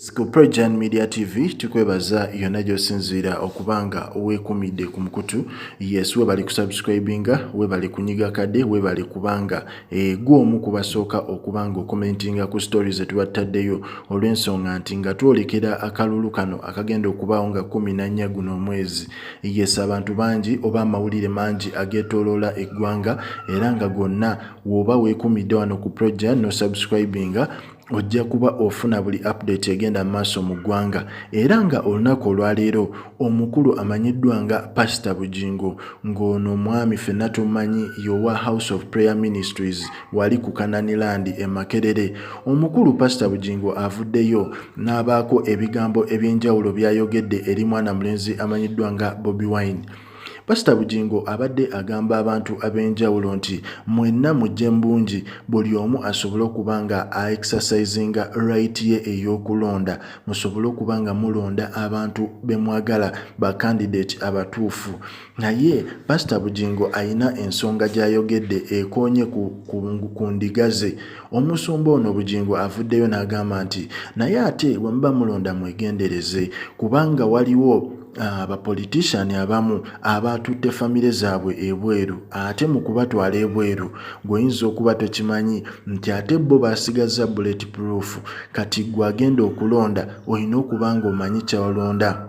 Ku Projan Media TV tukwebaza yonna gy'osinziira okubanga weekumidde ku mukutu. Yes, webali kusubscribinga, webali kunyiga kade, webali kubanga gw'omu kubasooka okubanga okomentinga ku stories zetubattaddeyo olw'ensonga nti nga twolekera akalulu kano akagenda okubaawo nga 14 guno omwezi. Yes, abantu bangi oba amawulire mangi ageetooloola eggwanga era nga gonna woba weekumidde wano ku Projan no subscribinga ojja kuba ofuna buli update egenda maaso mu ggwanga. Era nga olunaku olwaleero omukulu amanyiddwa nga Pastor Bujingo ng'ono mwami ffenna tumanyi yowa House of Prayer Ministries wali ku Kananiland e Makerere. Omukulu Pastor Bujingo avuddeyo n'abaako ebigambo eby'enjawulo by'ayogedde eri mwana mulenzi amanyiddwa nga Bobi Wine. Pastor Bujingo abadde agamba abantu ab'enjawulo nti mwenna mujje mbungi buli omu asobole okubanga exercisinga right ye ey'okulonda, musobole okubanga mulonda abantu bemwagala ba candidate abatuufu. Naye Pastor Bujingo ayina ensonga gy'ayogedde ekoonye ku ndiga ze. Omusumba ono Bujingo avuddeyo n'agamba nti naye ate bwe muba mulonda mwegendereze kubanga waliwo abapolitician abamu abatutte famire zaabwe ebweru, ate mu kubatwala ebweru gw'oyinza okuba tokimanyi nti ate bo basigaza bulletproof. Kati gwe agenda okulonda olina okuba nga omanyi ky'olonda.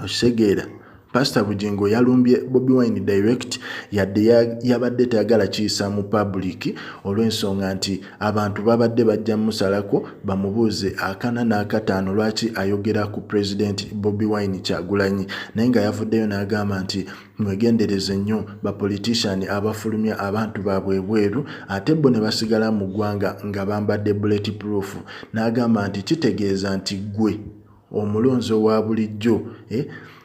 Okitegeera? Pastor Bujingo yalumbye Bobi Wine direct yadde yabadde tayagala kiyisa mu public olw'ensonga nti abantu babadde bajja musalako bamubuuze akana n'akataano lwaki ayogera ku President Bobi Wine Kyagulanyi, naye nga yavuddeyo n'agamba nti mwegendereze nnyo bapolitician abafulumya abantu baabwe ebweru ate bo ne basigala mu ggwanga nga bambadde bulletproof. N'agamba nti kitegeeza nti gwe omulonzi owa bulijjo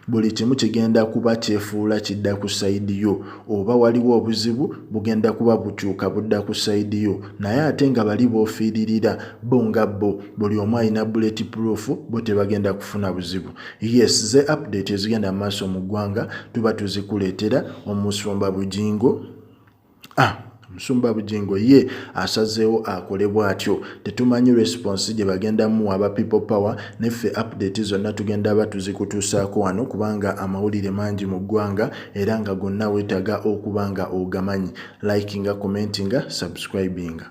buli kimu kigenda kuba kyefuula kidda ku sayidi yo, oba waliwo obuzibu bugenda kuba bukyuka budda ku sayidi yo. Naye ate nga bali boofiiririra bo nga bo buli omu alina bulletproof, bo tebagenda kufuna buzibu. Yes, ze update ezigenda maaso mu ggwanga tuba tuzikuleetera. Omusumba Bujingo Musumba Bujingo ye asazeewo akole bw'atyo. Tetumanyi response gye bagenda muwa aba People Power, neffe update zonna tugenda batuzikutuusaako wano kubanga amawulire mangi mu ggwanga era nga gonna weetaga okubanga ogamanyi. Likinga, commentinga, subscribinga.